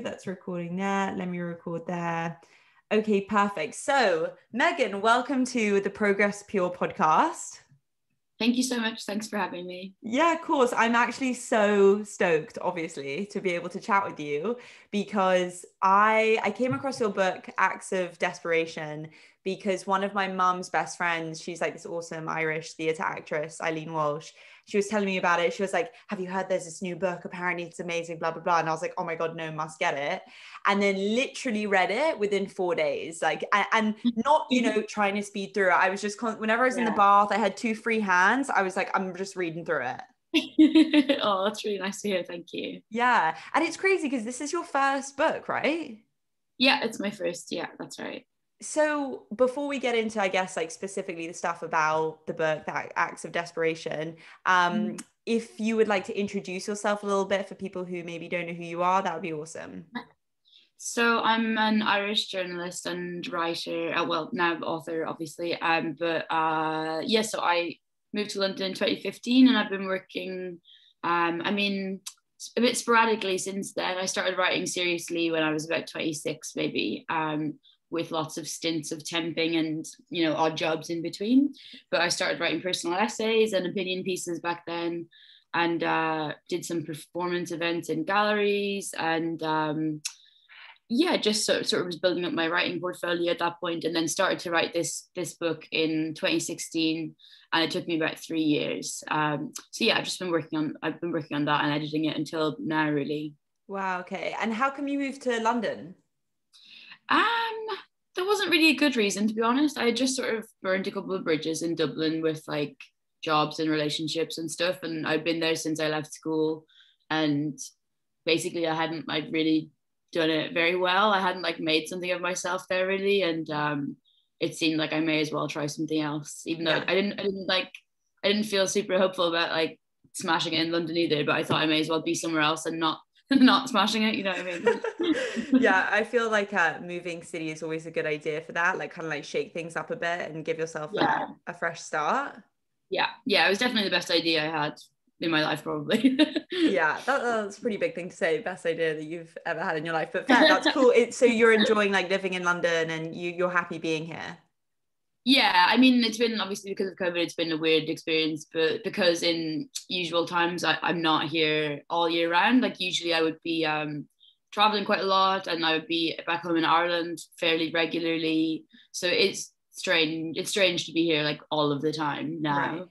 That's recording there. Let me record there. Okay, perfect. So, Megan, welcome to the Progress Pure podcast. Thank you so much. Thanks for having me. Yeah, of course. I'm actually so stoked, obviously, to be able to chat with you because I came across your book, Acts of Desperation, because one of my mum's best friends, she's like this awesome Irish theatre actress, Eileen Walsh. She was telling me about it. She was like, have you heard there's this new book? Apparently it's amazing, blah, blah, blah. And I was like, oh my God, no, must get it. And then literally read it within 4 days, like, and not, trying to speed through it. I was just, whenever I was in the bath, I had 2 free hands. I was like, I'm just reading through it. Oh, that's really nice to hear. Thank you. Yeah. And it's crazy because this is your first book, right? Yeah, it's my first. Yeah, that's right. So before we get into, I guess, like specifically the stuff about the book, that Acts of Desperation, if you would like to introduce yourself a little bit for people who maybe don't know who you are, that would be awesome. So I'm an Irish journalist and writer, well, now author, obviously. So I moved to London in 2015 and I've been working, a bit sporadically since then. I started writing seriously when I was about 26, maybe. With lots of stints of temping and odd jobs in between, but I started writing personal essays and opinion pieces back then, and did some performance events in galleries, and just sort of was building up my writing portfolio at that point, and then started to write this book in 2016, and it took me about 3 years. I've been working on that and editing it until now, really. Wow. Okay. And how come you moved to London? There wasn't really a good reason, to be honest. I had just sort of burned a couple of bridges in Dublin with like jobs and relationships and stuff, and I've been there since I left school, and basically I hadn't like really done it very well. I hadn't like made something of myself there really, and it seemed like I may as well try something else, even though I didn't feel super hopeful about like smashing it in London either, but I thought I may as well be somewhere else and not smashing it, you know what I mean? Yeah, I feel like moving city is always a good idea for that, like kind of like shake things up a bit and give yourself like a fresh start. Yeah, it was definitely the best idea I had in my life, probably. Yeah, that's a pretty big thing to say, best idea that you've ever had in your life, but fair, that's cool. So you're enjoying like living in London and you're happy being here? Yeah, I mean, it's been obviously because of COVID, it's been a weird experience, but because in usual times I'm not here all year round. Like usually I would be traveling quite a lot, and I would be back home in Ireland fairly regularly. So it's strange. It's strange to be here like all of the time now.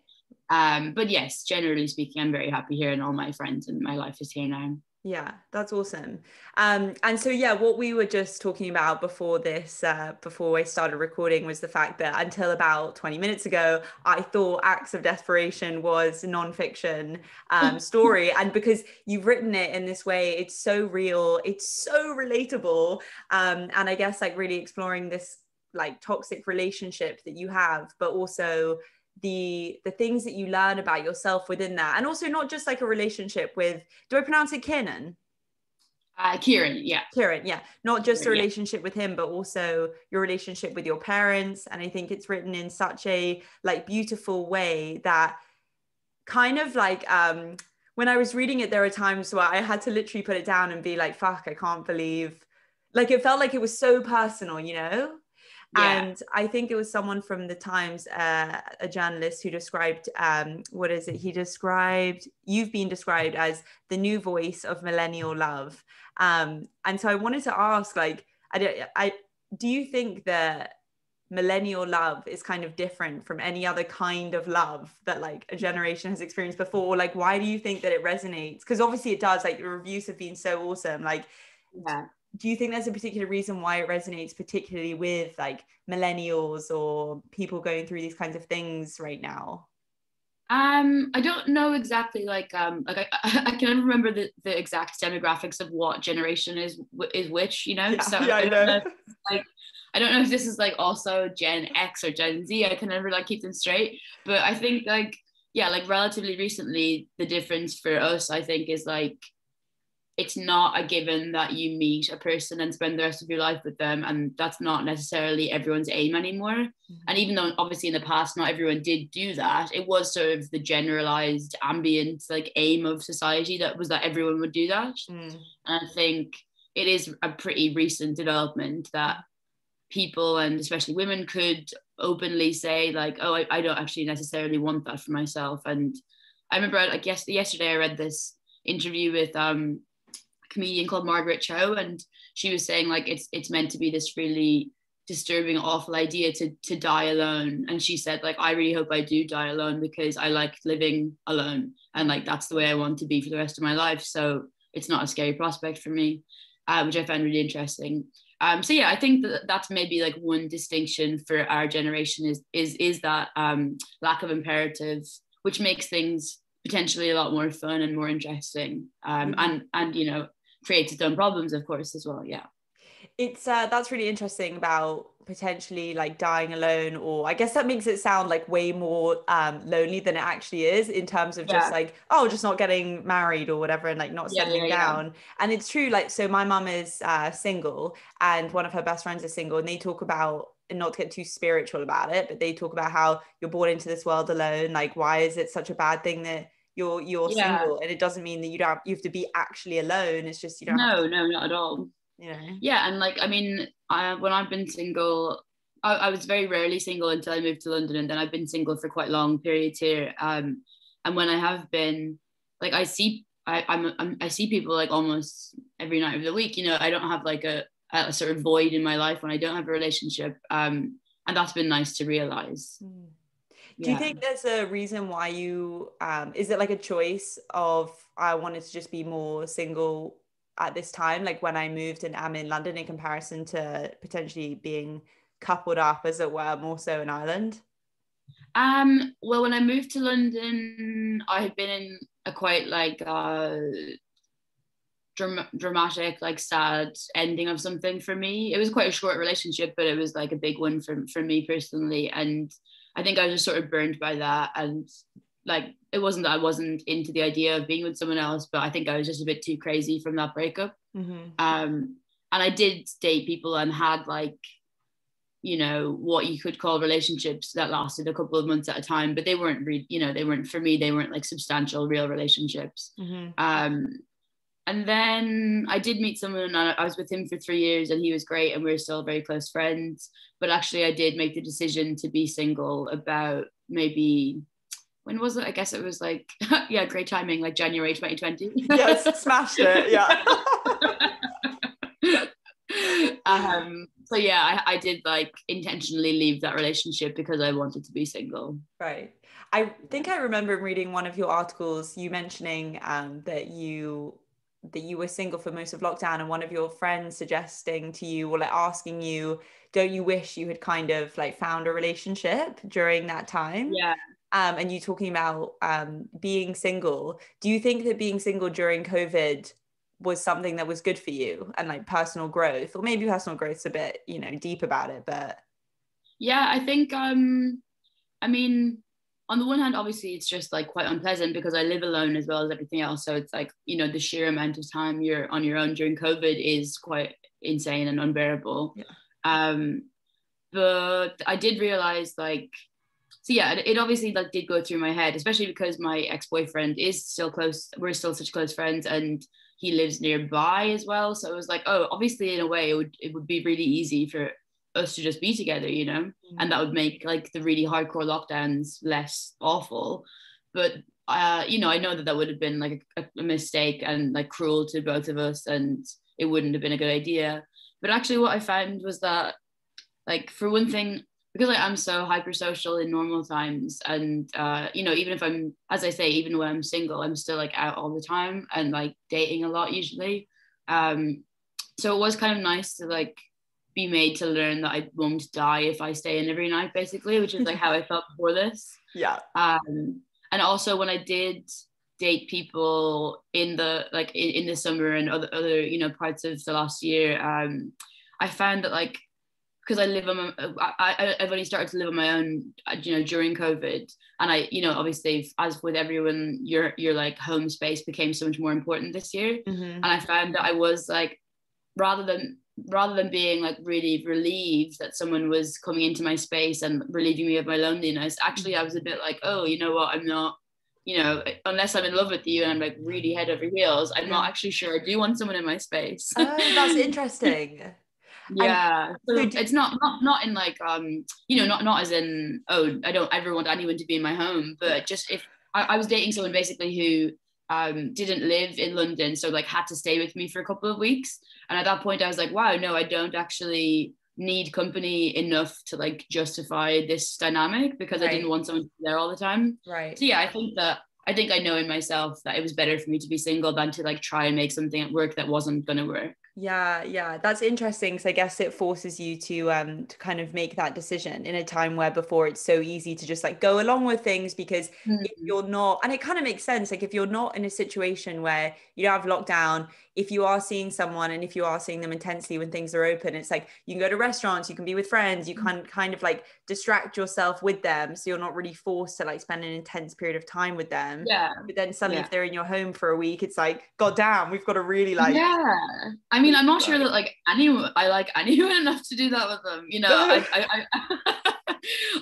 Right. But yes, generally speaking, I'm very happy here, and all my friends and my life is here now. Yeah, that's awesome. And so, what we were just talking about before this, before I started recording, was the fact that until about 20 minutes ago, I thought Acts of Desperation was a nonfiction story. And because you've written it in this way, it's so real, it's so relatable. And I guess like really exploring this like toxic relationship that you have, but also the things that you learn about yourself within that, and also not just like a relationship with, do I pronounce it Kieran? Kieran, yeah, not just a relationship with him, but also your relationship with your parents. And I think it's written in such a like beautiful way that kind of like when I was reading it, there were times where I had to literally put it down and be like, fuck, I can't believe, like it felt like it was so personal, Yeah. And I think it was someone from the Times, a journalist, who described, you've been described as the new voice of millennial love. And so I wanted to ask, like, do you think that millennial love is kind of different from any other kind of love that like a generation has experienced before? Like, why do you think that it resonates? Because obviously it does, like the reviews have been so awesome. Like, yeah. Do you think there's a particular reason why it resonates particularly with like millennials or people going through these kinds of things right now? I don't know exactly, like I can never remember the exact demographics of what generation is which, so I know. I don't know if this is like also Gen X or Gen Z. I can never like keep them straight, but I think like relatively recently the difference for us, I think, is like it's not a given that you meet a person and spend the rest of your life with them, and that's not necessarily everyone's aim anymore. Mm-hmm. And even though obviously in the past not everyone did do that, it was sort of the generalized ambient like aim of society that was that everyone would do that. And I think it is a pretty recent development that people, and especially women, could openly say like, oh, I don't actually necessarily want that for myself. And I remember like yesterday I read this interview with comedian called Margaret Cho, and she was saying like it's meant to be this really disturbing, awful idea to die alone. And she said like, I really hope I do die alone, because I like living alone, and like that's the way I want to be for the rest of my life. So it's not a scary prospect for me, which I found really interesting. So yeah, I think that's maybe like one distinction for our generation is that lack of imperative, which makes things potentially a lot more fun and more interesting, and you know, creates its own problems, of course, as well. Yeah, it's that's really interesting about potentially like dying alone, or I guess that makes it sound like way more lonely than it actually is, in terms of just like, oh, just not getting married or whatever, and like not settling down. And it's true, like, so my mum is single, and one of her best friends is single, and they talk about, and not to get too spiritual about it, but they talk about how you're born into this world alone. Like, why is it such a bad thing that you're single? And it doesn't mean that you have to be actually alone. It's just you don't have to, no, not at all. you know. Yeah, and like, I mean, when I've been single, I was very rarely single until I moved to London, and then I've been single for quite long periods here. And when I have been, like, I see people like almost every night of the week. You know, I don't have like a sort of void in my life when I don't have a relationship, and that's been nice to realize. Do you think there's a reason why you is it like a choice of, I wanted to just be more single at this time, like when I moved and am in London, in comparison to potentially being coupled up, as it were, more so in Ireland? Well, when I moved to London, I had been in a quite like dramatic, like sad ending of something for me. It was quite a short relationship, but it was like a big one for me personally. And I think I was just sort of burned by that. And like, it wasn't that I wasn't into the idea of being with someone else, but I think I was just a bit too crazy from that breakup. And I did date people and had like, you know, what you could call relationships that lasted a couple of months at a time, but they weren't you know, they weren't, for me, they weren't like substantial real relationships. And then I did meet someone, and I was with him for 3 years, and he was great, and we were still very close friends. But actually I did make the decision to be single about maybe, when was it? I guess it was like, yeah, great timing, like January 2020. Yes, smashed it, yeah. So yeah, I did like intentionally leave that relationship because I wanted to be single. Right. I think I remember reading one of your articles, you mentioning that you were single for most of lockdown, and one of your friends suggesting to you, or like asking you, don't you wish you had kind of like found a relationship during that time? Yeah. And you talking about being single. Do you think that being single during COVID was something that was good for you, and like personal growth? Or maybe personal growth's a bit, you know, deep about it, but yeah, I think I mean, on the one hand, obviously it's just like quite unpleasant because I live alone as well as everything else, so it's like, you know, the sheer amount of time you're on your own during COVID is quite insane and unbearable. But I did realize like, so yeah, it obviously like did go through my head, especially because my ex-boyfriend is still close, we're still such close friends, and he lives nearby as well. So it was like, oh, obviously in a way it would be really easy for us to just be together, you know, and that would make like the really hardcore lockdowns less awful. But you know, I know that would have been like a mistake and like cruel to both of us, and it wouldn't have been a good idea. But actually what I found was that, like, for one thing, because like, I'm so hypersocial in normal times, and you know, even if I'm, as I say, even when I'm single, I'm still like out all the time and like dating a lot usually. So it was kind of nice to like be made to learn that I won't die if I stay in every night, basically, which is like how I felt before this. Yeah. And also when I did date people in the like in the summer and other you know parts of the last year, I found that like because I live on I've only started to live on my own, during COVID, and obviously, as with everyone, your like home space became so much more important this year, Mm-hmm. and I found that I was like, rather than being like really relieved that someone was coming into my space and relieving me of my loneliness, actually I was a bit like, oh, you know what, I'm not, unless I'm in love with you and I'm like really head over heels, I'm not actually sure I do want someone in my space. Oh, that's interesting. And Yeah, so so it's not in like not as in, oh, I don't ever want anyone to be in my home, but just if I was dating someone basically who didn't live in London, so like had to stay with me for a couple of weeks, and at that point I was like, wow, no, I don't actually need company enough to like justify this dynamic, because I didn't want someone to be there all the time. Right. So yeah, I think I know in myself that it was better for me to be single than to like try and make something at work that wasn't going to work. Yeah, that's interesting, because I guess it forces you to kind of make that decision in a time where before it's so easy to just like go along with things, because if you're not, and it kind of makes sense, like if you're not in a situation where you don't have lockdown, if you are seeing someone and if you are seeing them intensely when things are open, it's like you can go to restaurants, you can be with friends, you can kind of like distract yourself with them, so you're not really forced to like spend an intense period of time with them. Yeah. But then suddenly Yeah. if they're in your home for a week, it's like, god damn, we've got to really like Yeah, I mean, I'm not sure that like anyone I like anyone enough to do that with them.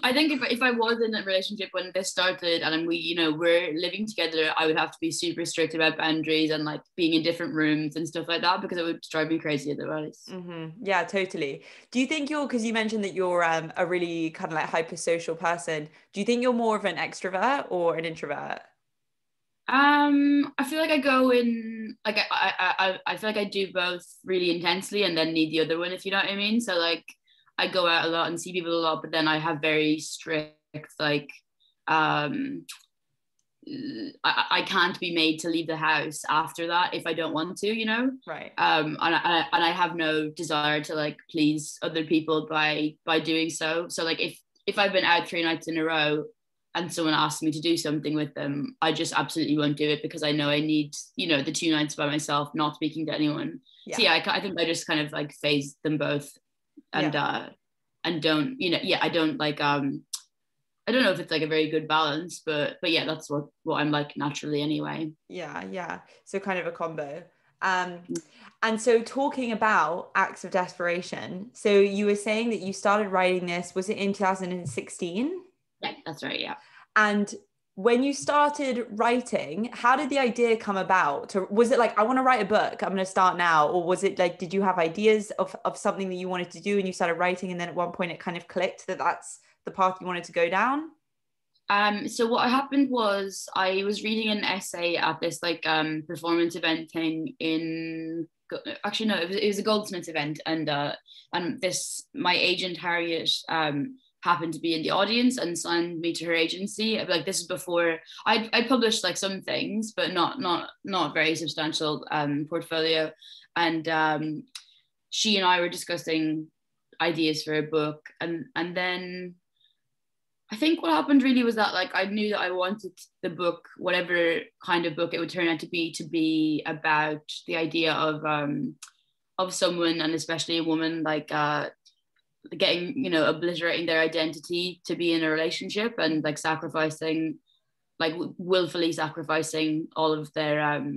I think if I was in a relationship when this started and we're living together, I would have to be super strict about boundaries and like being in different rooms and stuff like that, because it would drive me crazy otherwise. Mm-hmm. Yeah, totally. Do you think because you mentioned that you're a really kind of like hypersocial person, do you think you're more of an extrovert or an introvert? I feel like I go in like I feel like I do both really intensely and then need the other one, if you know what I mean. So like I go out a lot and see people a lot, but then I have very strict like um I can't be made to leave the house after that if I don't want to, Right. And I have no desire to like please other people by doing so. So like if I've been out 3 nights in a row and someone asks me to do something with them, I just absolutely won't do it, because I know I need, the 2 nights by myself, not speaking to anyone. Yeah. So yeah, I think I just kind of like phase them both, and and don't, I don't like I don't know if it's like a very good balance, but yeah, that's what I'm like naturally anyway. Yeah. So kind of a combo. And so talking about acts of desperation, so you were saying that you started writing this, was it in 2016? Yeah, that's right. Yeah. And when you started writing, how did the idea come about? Was it like, I want to write a book, I'm going to start now? Or was it like, did you have ideas of something that you wanted to do and you started writing, and then at one point it kind of clicked that that's the path you wanted to go down? So what happened was I was reading an essay at this like performance event thing in, actually no, it was a Goldsmiths event, and this, my agent Harriet happened to be in the audience and signed me to her agency. Like this is before I published like some things, but not very substantial portfolio, and she and I were discussing ideas for a book, and then I think what happened really was that like I knew that I wanted the book, whatever kind of book it would turn out to be about the idea of someone, and especially a woman, like getting, obliterating their identity to be in a relationship, and like sacrificing, like willfully sacrificing all of their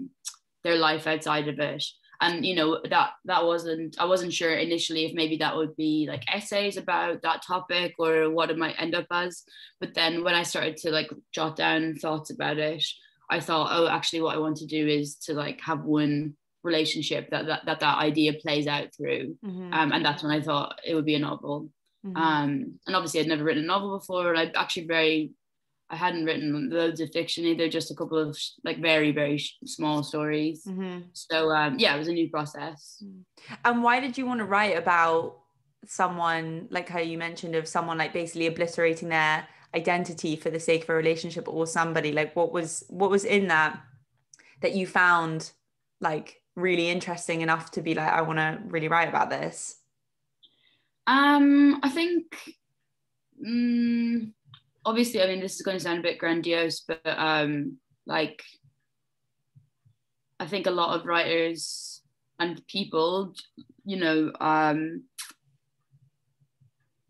life outside of it. And that wasn't, I wasn't sure initially if maybe that would be like essays about that topic or what it might end up as. But then when I started to like jot down thoughts about it, I thought, oh, actually what I want to do is to like have one relationship that idea plays out through. And that's when I thought it would be a novel. And obviously I'd never written a novel before, and I hadn't written loads of fiction either, just a couple of like very, very small stories. So yeah, it was a new process. And why did you want to write about someone, like how you mentioned, of someone like basically obliterating their identity for the sake of a relationship, or somebody? Like what was in that you found like really interesting enough to be like, I want to really write about this? I think obviously, I mean, this is going to sound a bit grandiose, but like I think a lot of writers and people,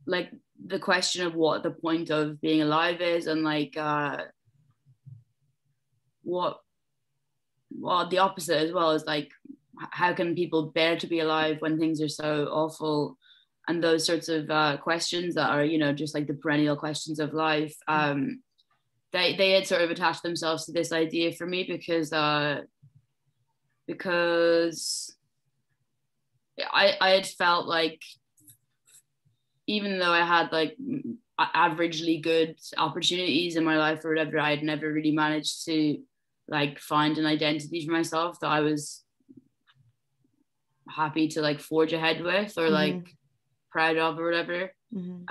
like the question of what the point of being alive is, and like what well the opposite as well is like how can people bear to be alive when things are so awful, and those sorts of questions that are, you know, just like the perennial questions of life. They had sort of attached themselves to this idea for me because I had felt like even though I had like averagely good opportunities in my life or whatever, I had never really managed to like find an identity for myself that I was happy to like forge ahead with or like proud of or whatever. And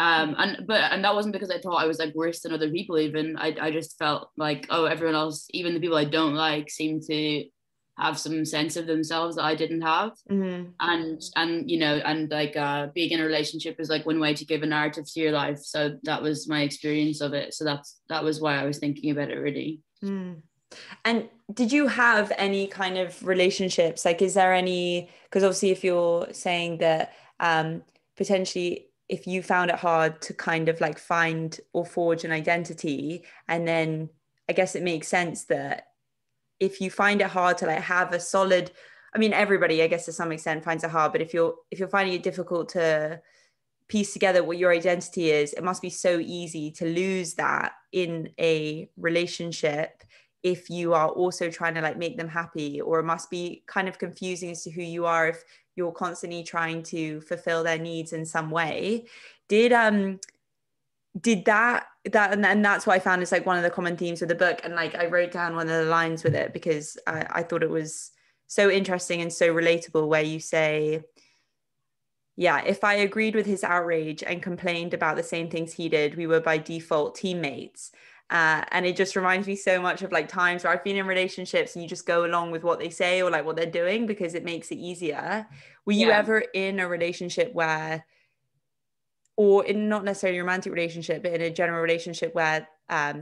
that wasn't because I thought I was like worse than other people. Even I just felt like, oh, everyone else, even the people I don't like, seem to have some sense of themselves that I didn't have. And you know, and like being in a relationship is like one way to give a narrative to your life. So that was my experience of it. So that was why I was thinking about it really. And did you have any kind of relationships? Like, is there any, because obviously if you're saying that potentially if you found it hard to kind of like find or forge an identity, and then I guess it makes sense that if you find it hard to like have a solid, I mean, everybody, I guess to some extent finds it hard, but if you're finding it difficult to piece together what your identity is, it must be so easy to lose that in a relationship if you are also trying to like make them happy, or it must be kind of confusing as to who you are if you're constantly trying to fulfill their needs in some way. Did that and that's what I found is like one of the common themes of the book, and like I wrote down one of the lines with it because I thought it was so interesting and so relatable, where you say, yeah, if I agreed with his outrage and complained about the same things he did, we were by default teammates. And it just reminds me so much of like times where I've been in relationships and you just go along with what they say or like what they're doing because it makes it easier. Were you ever in a relationship where, or in not necessarily a romantic relationship, but in a general relationship where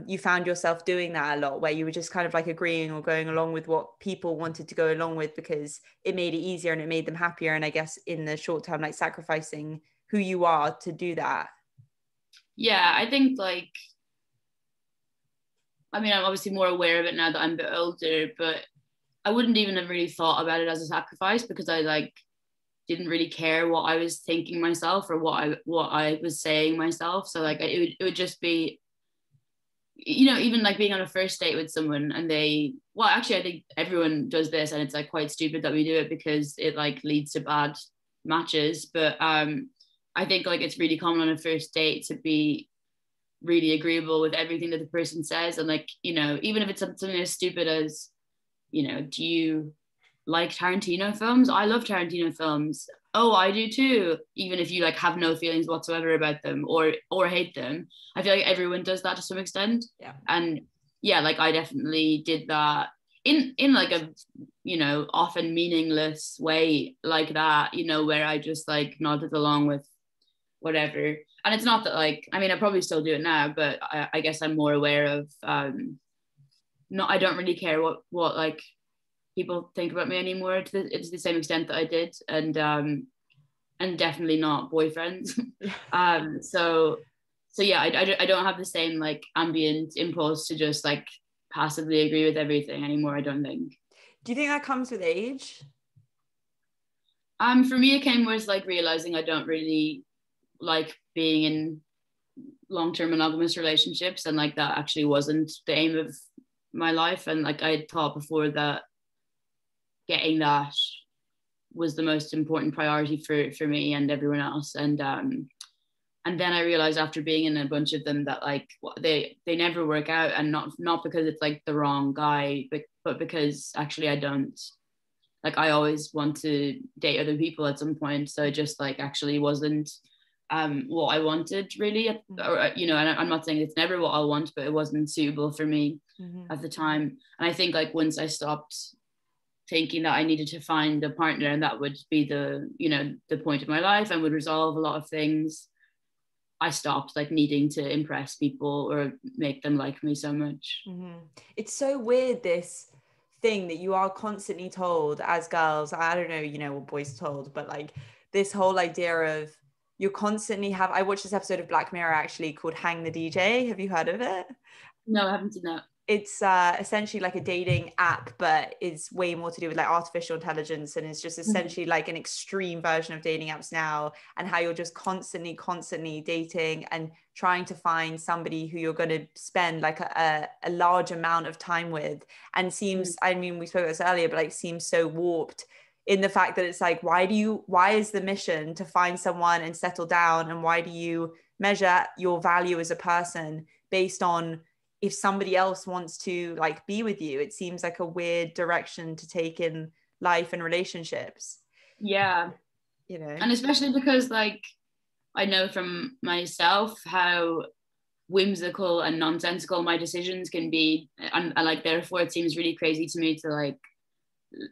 you found yourself doing that a lot, where you were just kind of like agreeing or going along with what people wanted to go along with because it made it easier and it made them happier, and I guess in the short term like sacrificing who you are to do that? Yeah, I think like, I mean, I'm obviously more aware of it now that I'm a bit older, but I wouldn't even have really thought about it as a sacrifice because I like didn't really care what I was thinking myself or what I was saying myself. So like it would just be, you know, even like being on a first date with someone and well, actually I think everyone does this and it's like quite stupid that we do it because it like leads to bad matches. But I think like it's really common on a first date to be really agreeable with everything that the person says, and like, you know, even if it's something as stupid as, you know, do you like Tarantino films? I love Tarantino films. Oh, I do too. Even if you like have no feelings whatsoever about them or hate them, I feel like everyone does that to some extent. And yeah, like I definitely did that in like a, you know, often meaningless way like that, you know, where I just like nodded along with whatever. And it's not that like, I mean, I probably still do it now, but I guess I'm more aware of no, I don't really care what like people think about me anymore to the same extent that I did, and definitely not boyfriends. So yeah, I don't have the same like ambient impulse to just like passively agree with everything anymore, I don't think. Do you think that comes with age? For me, it came with like realizing I don't really like being in long-term monogamous relationships, and like that actually wasn't the aim of my life, and like I had thought before that getting that was the most important priority for me and everyone else. And then I realized after being in a bunch of them that like they never work out, and not because it's like the wrong guy, but because actually I don't like, I always want to date other people at some point, so it just like actually wasn't what I wanted really, or, you know, and I'm not saying it's never what I want, but it wasn't suitable for me at the time. And I think like once I stopped thinking that I needed to find a partner and that would be the, you know, the point of my life and would resolve a lot of things, I stopped like needing to impress people or make them like me so much. It's so weird, this thing that you are constantly told as girls. I don't know, you know, what boys are told, but like this whole idea of you're constantly I watched this episode of Black Mirror actually called Hang the DJ. Have you heard of it? No, I haven't seen that. It's essentially like a dating app, but it's way more to do with like artificial intelligence, and it's just essentially like an extreme version of dating apps now, and how you're just constantly dating and trying to find somebody who you're going to spend like a large amount of time with, and seems, I mean, we spoke about this earlier, but like seems so warped in the fact that it's like, why is the mission to find someone and settle down, and why do you measure your value as a person based on if somebody else wants to like be with you? It seems like a weird direction to take in life and relationships. Yeah. You know, and especially because like I know from myself how whimsical and nonsensical my decisions can be, and like therefore it seems really crazy to me to like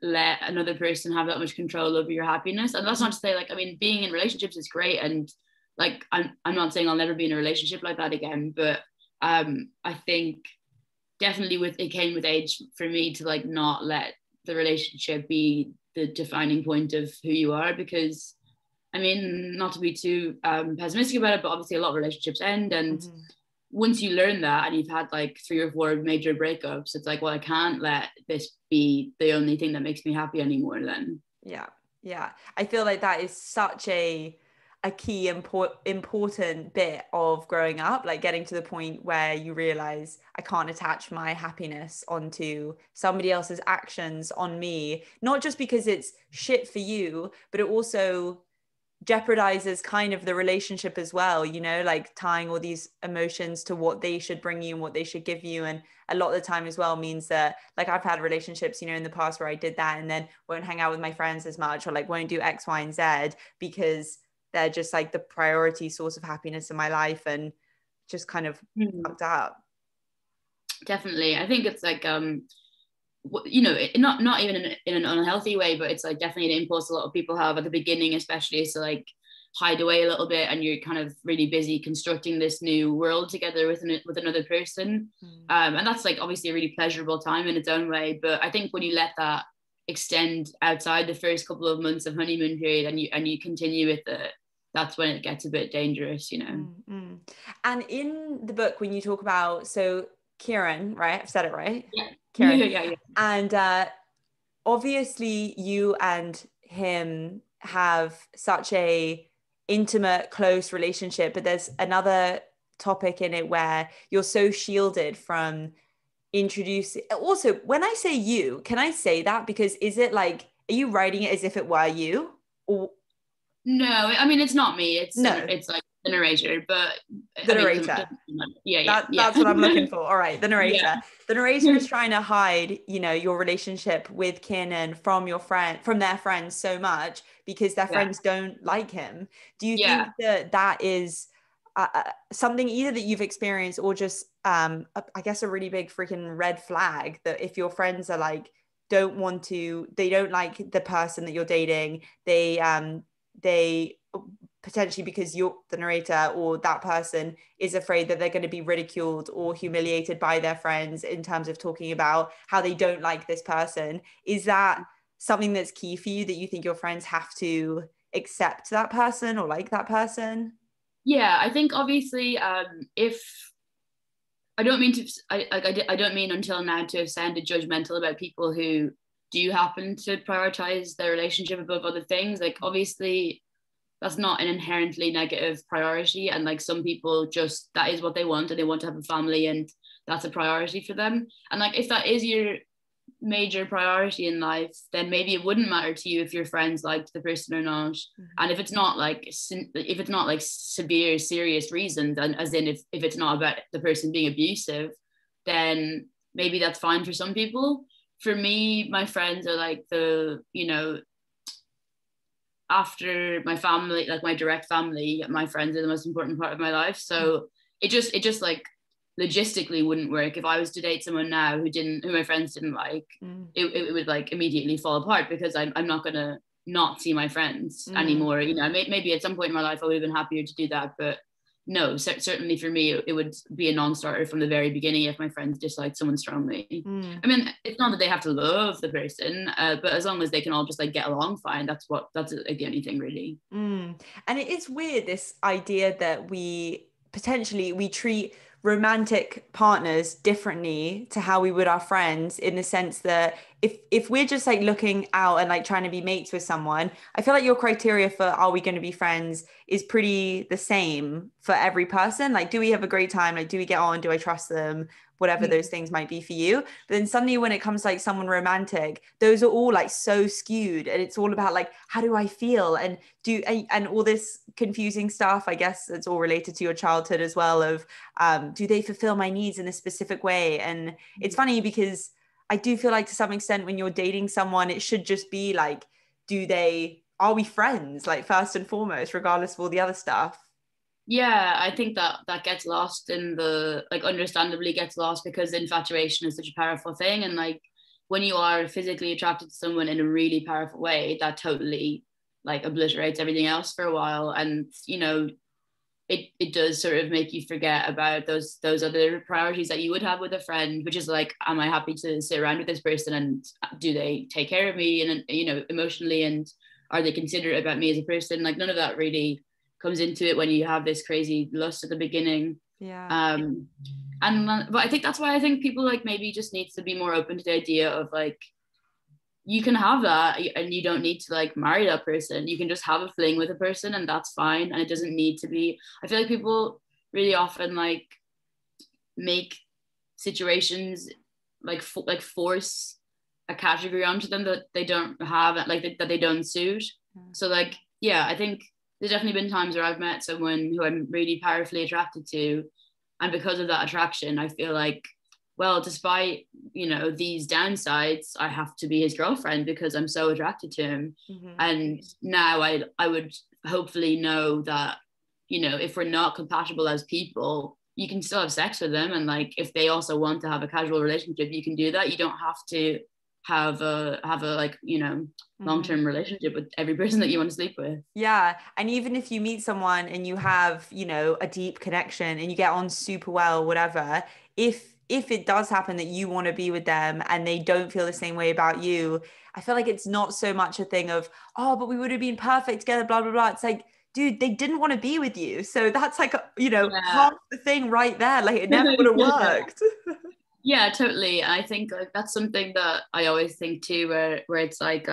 let another person have that much control over your happiness. And that's not to say, like, I mean, being in relationships is great, and like I'm not saying I'll never be in a relationship like that again, but I think definitely it came with age for me to like not let the relationship be the defining point of who you are, because I mean, not to be too pessimistic about it, but obviously a lot of relationships end, and once you learn that and you've had like 3 or 4 major breakups, it's like, well, I can't let this be the only thing that makes me happy anymore then. Yeah, I feel like that is such a key important bit of growing up, like getting to the point where you realize I can't attach my happiness onto somebody else's actions on me, not just because it's shit for you, but it also jeopardizes kind of the relationship as well, you know, like tying all these emotions to what they should bring you and what they should give you. And a lot of the time as well means that like I've had relationships, you know, in the past where I did that and then won't hang out with my friends as much, or like won't do X, Y, and Z because they're just like the priority source of happiness in my life, and just kind of fucked up. Definitely. I think it's like you know, not even in an unhealthy way, but it's like definitely an impulse a lot of people have at the beginning, especially, is to like hide away a little bit, and you're kind of really busy constructing this new world together with another person, and that's like obviously a really pleasurable time in its own way. But I think when you let that extend outside the first couple of months of honeymoon period, and you continue with it, that's when it gets a bit dangerous, you know. And in the book, when you talk about, so Kieran, right? I've said it right. Yeah. Kieran. Yeah. And obviously you and him have such a intimate, close relationship, but there's another topic in it where you're so shielded from introducing. Also, when I say you, can I say that? Because is it like, are you writing it as if it were you? Or no, I mean, it's not me. It's like the narrator, but the narrator. Yeah. That's what I'm looking for. All right, the narrator. Yeah. The narrator is trying to hide, you know, your relationship with Kiernan from their friends so much because their friends don't like him. Do you think that is something either that you've experienced, or just I guess a really big freaking red flag, that if your friends are like they don't like the person that you're dating, they potentially, because you're the narrator or that person is afraid that they're going to be ridiculed or humiliated by their friends in terms of talking about how they don't like this person, is that something that's key for you, that you think your friends have to accept that person or like that person? Yeah, I think obviously if I don't mean to I don't mean until now to have sounded judgmental about people who do happen to prioritize their relationship above other things. Like obviously that's not an inherently negative priority, and like some people just, that is what they want, and they want to have a family, and that's a priority for them. And like if that is your major priority in life, then maybe it wouldn't matter to you if your friends liked the person or not. And if it's not like severe serious reasons, and as in if it's not about the person being abusive, then maybe that's fine for some people. For me, my friends are like the, you know, after my family, like my direct family, my friends are the most important part of my life. So it just like logistically wouldn't work if I was to date someone now who my friends didn't like. It would like immediately fall apart, because I'm not gonna not see my friends anymore. You know, maybe at some point in my life I would have been happier to do that, but no, certainly for me, it would be a non-starter from the very beginning if my friends disliked someone strongly. I mean, it's not that they have to love the person, but as long as they can all just like get along fine, that's like the only thing really. And it is weird, this idea that we treat romantic partners differently to how we would our friends, in the sense that if we're just like looking out and like trying to be mates with someone, I feel like your criteria for are we going to be friends is pretty the same for every person. Like, do we have a great time? Like, do we get on? Do I trust them? Whatever those things might be for you. But then suddenly when it comes to like someone romantic, those are all like so skewed, and it's all about like, how do I feel? And all this confusing stuff, I guess it's all related to your childhood as well, of do they fulfill my needs in a specific way? And it's funny because I do feel like to some extent when you're dating someone, it should just be like, are we friends? Like, first and foremost, regardless of all the other stuff. Yeah, I think that gets lost in the, like, understandably gets lost because infatuation is such a powerful thing. And like when you are physically attracted to someone in a really powerful way, that totally like obliterates everything else for a while. And, you know, it does sort of make you forget about those other priorities that you would have with a friend, which is like, am I happy to sit around with this person, and do they take care of me and, you know, emotionally, and are they considerate about me as a person? Like, none of that really comes into it when you have this crazy lust at the beginning. And but I think that's why I think people like maybe just needs to be more open to the idea of like, you can have that and you don't need to like marry that person. You can just have a fling with a person and that's fine. And it doesn't need to be, I feel like people really often like make situations like force a category onto them that they don't have, like that they don't suit. So like, yeah, I think there's definitely been times where I've met someone who I'm really powerfully attracted to, and because of that attraction, I feel like, well, despite, you know, these downsides, I have to be his girlfriend because I'm so attracted to him. And now I would hopefully know that, you know, if we're not compatible as people, you can still have sex with them, and like if they also want to have a casual relationship, you can do that. You don't have to have a like, you know, long-term relationship with every person that you want to sleep with. Yeah. And even if you meet someone and you have, you know, a deep connection and you get on super well, whatever, if it does happen that you want to be with them and they don't feel the same way about you, I feel like it's not so much a thing of, oh, but we would have been perfect together, blah, blah, blah. It's like, dude, they didn't want to be with you. So that's like, you know, half the thing right there. Like, it never would have worked. Yeah, totally. I think like that's something that I always think too, where it's like,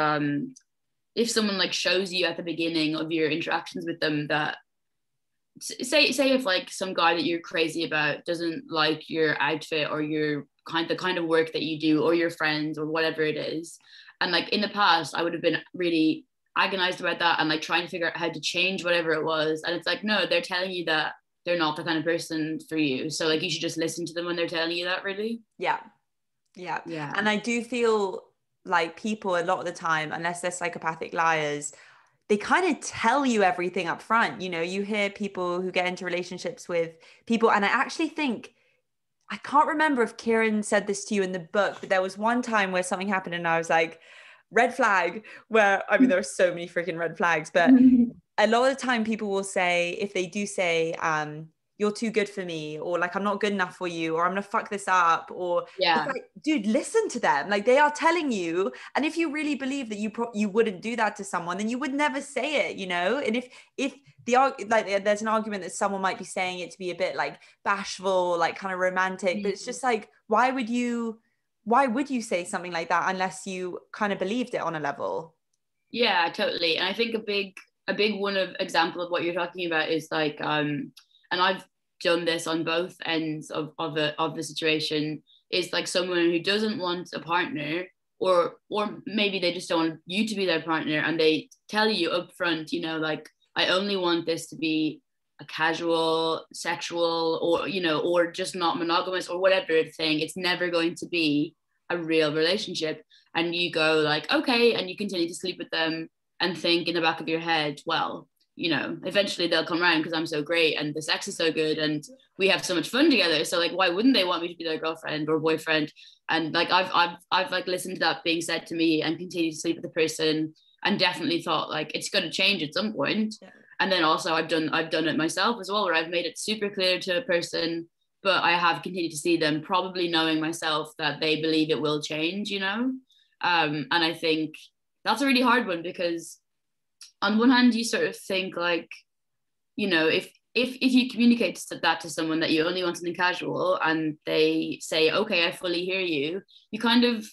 if someone like shows you at the beginning of your interactions with them that, say if like some guy that you're crazy about doesn't like your outfit or the kind of work that you do or your friends or whatever it is, and like in the past I would have been really agonized about that and like trying to figure out how to change whatever it was, and it's like, no, they're telling you that they're not the kind of person for you, so like you should just listen to them when they're telling you that, really. Yeah. And I do feel like people a lot of the time, unless they're psychopathic liars, they kind of tell you everything up front. You know, you hear people who get into relationships with people, and I actually think, I can't remember if Kieran said this to you in the book, but there was one time where something happened and I was like, red flag, where, I mean, there are so many freaking red flags, but a lot of the time people will say, if they do say, you're too good for me, or like, I'm not good enough for you, or I'm gonna fuck this up, or it's like, dude, listen to them. Like, they are telling you. And if you really believe that you wouldn't do that to someone, then you would never say it, you know? And if like, there's an argument that someone might be saying it to be a bit like bashful, like kind of romantic, but it's just like, why would you say something like that unless you kind of believed it on a level? Yeah, totally. And I think a big one of example of what you're talking about is like, and I've done this on both ends of the situation, is like someone who doesn't want a partner, or maybe they just don't want you to be their partner, and they tell you up front, you know, like, I only want this to be a casual sexual, or, you know, or just not monogamous or whatever thing. It's never going to be a real relationship. And you go like, okay, and you continue to sleep with them and think in the back of your head, well, you know, eventually they'll come around because I'm so great and the sex is so good and we have so much fun together. So like, why wouldn't they want me to be their girlfriend or boyfriend? And like, I've like listened to that being said to me and continued to sleep with the person, and definitely thought like, it's going to change at some point. And then also I've done it myself as well, where I've made it super clear to a person, but I have continued to see them, probably knowing myself that they believe it will change, you know. And I think that's a really hard one, because on one hand you sort of think like, you know, if you communicate that to someone, that you only want something casual, and they say, okay, I fully hear you, you kind of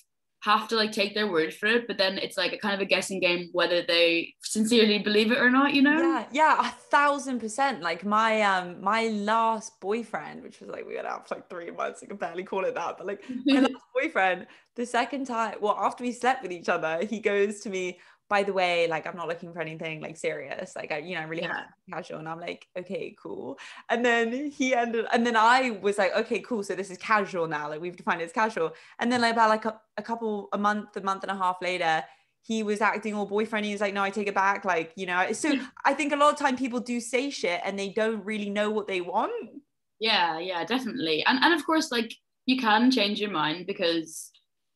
have to like take their word for it. But then it's like a kind of a guessing game whether they sincerely believe it or not, you know. Yeah, 1,000%. Like my last boyfriend, which was like, we went out for like 3 months, I can barely call it that, but like my last boyfriend, the second time, well, after we slept with each other, he goes to me, by the way, like, I'm not looking for anything like serious, like, I really have to be casual. And I'm like, okay, cool. And then and then I was like, okay, cool, so this is casual now, like we've defined it as casual. And then like about like a month and a half later, he was acting all boyfriend. He was like, no, I take it back, like, so I think a lot of time people do say shit and they don't really know what they want. Yeah, definitely. And of course, like, you can change your mind, because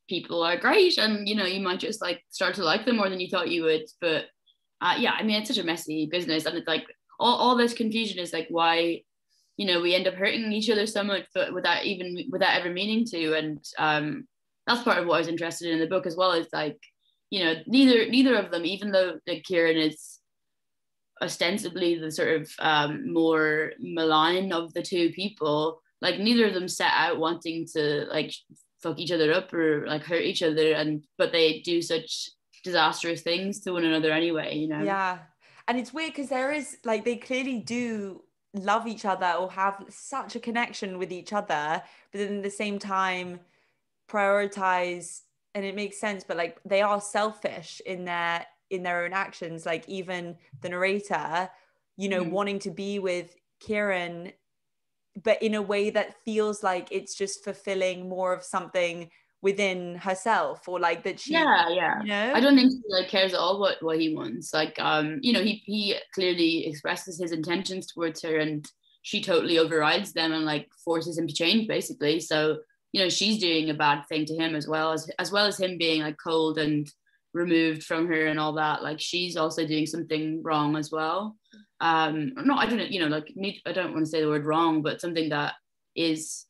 people are great, and you know, you might just like start to like them more than you thought you would. But yeah, I mean, it's such a messy business, and it's like all this confusion is like why, you know, we end up hurting each other so much, but without ever meaning to. And that's part of what I was interested in the book as well, is like, you know, neither of them, even though like Kieran is ostensibly the sort of more malign of the two people, like neither of them set out wanting to like fuck each other up or like hurt each other, but they do such disastrous things to one another anyway, you know. Yeah. And it's weird because there is like, they clearly do love each other or have such a connection with each other, but then at the same time prioritize, and it makes sense, but like they are selfish in their own actions. Like even the narrator, wanting to be with Kieran, but in a way that feels like it's just fulfilling more of something within herself, or like that she, I don't think he like cares at all what he wants. Like he clearly expresses his intentions towards her, and she totally overrides them and like forces him to change basically. So she's doing a bad thing to him, as well as him being like cold and removed from her and all that. Like she's also doing something wrong as well. No, I don't, I don't want to say the word wrong, but something that is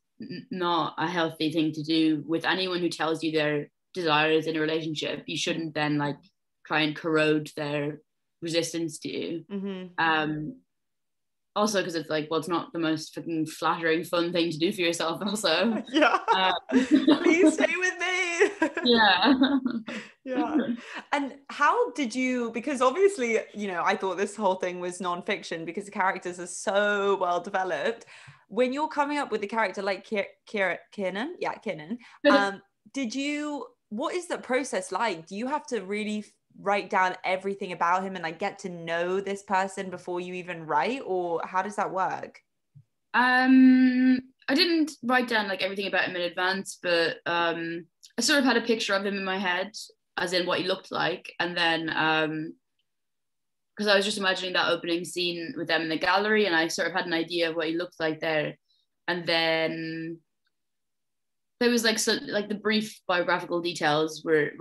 not a healthy thing to do with anyone who tells you their desires in a relationship. You shouldn't then like try and corrode their resistance to you. Mm-hmm. Also because it's like, well, it's not the most fucking flattering fun thing to do for yourself also. Please stay with me. Yeah. And how did you, because obviously I thought this whole thing was non-fiction because the characters are so well developed. When you're coming up with a character like Kiernan, what is the process like? Do you have to really write down everything about him and like get to know this person before you even write, or how does that work? I didn't write down like everything about him in advance, but I sort of had a picture of him in my head, as in what he looked like, and then because I was just imagining that opening scene with them in the gallery, and I sort of had an idea of what he looked like there. And then there was like the brief biographical details were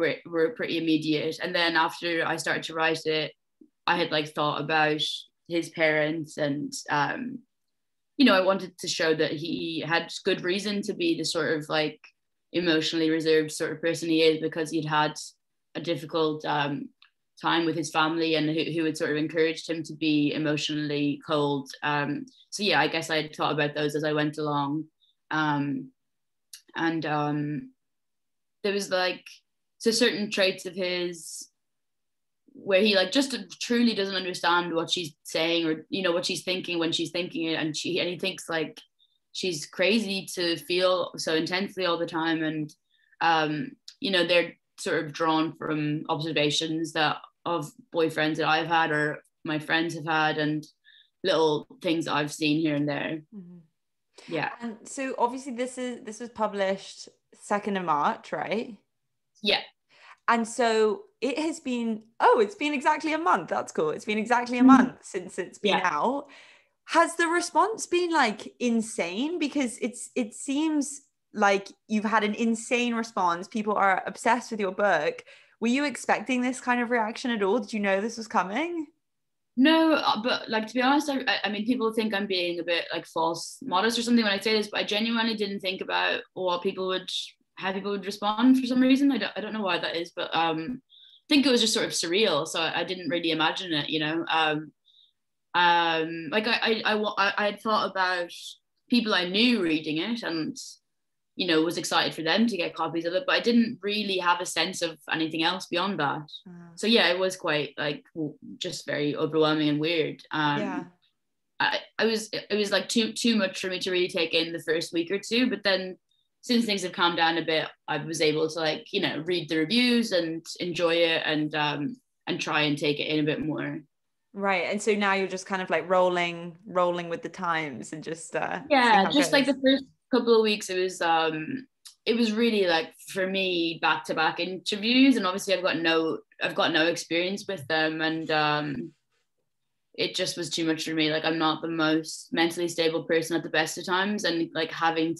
pretty immediate. And then after I started to write it, I had like thought about his parents, and I wanted to show that he had good reason to be the sort of like emotionally reserved sort of person he is, because he'd had a difficult time with his family, and who had sort of encouraged him to be emotionally cold. So yeah, I guess I had thought about those as I went along. And there was like certain traits of his where he like just truly doesn't understand what she's saying, or what she's thinking when she's thinking it, and he thinks like she's crazy to feel so intensely all the time. And they're sort of drawn from observations of boyfriends that I've had or my friends have had, and little things that I've seen here and there. Mm-hmm. Yeah. And so obviously this was published 2nd of March, right? Yeah. And so it's been exactly a month. That's cool. It's been exactly a month since it's been out. Has the response been like insane? Because it seems like you've had an insane response. People are obsessed with your book. Were you expecting this kind of reaction at all? Did you know this was coming? No, but like, to be honest, I mean, people think I'm being a bit like false modest or something when I say this, but I genuinely didn't think about what how people would respond for some reason. I don't know why that is, but I think it was just sort of surreal. So I didn't really imagine it, you know. Like I had thought about people I knew reading it, and you know, was excited for them to get copies of it, but I didn't really have a sense of anything else beyond that. So yeah, it was quite like just very overwhelming and weird. Yeah. It was like too much for me to really take in the first week or two, but then since things have calmed down a bit, I was able to, like, you know, read the reviews and enjoy it, and try and take it in a bit more. Right. And so now you're just kind of like rolling with the times and just seeing Yeah, how it just like goes. the first couple of weeks, it was really like, for me, back to back interviews, and obviously I've got no experience with them, and it just was too much for me. Like, I'm not the most mentally stable person at the best of times, and like having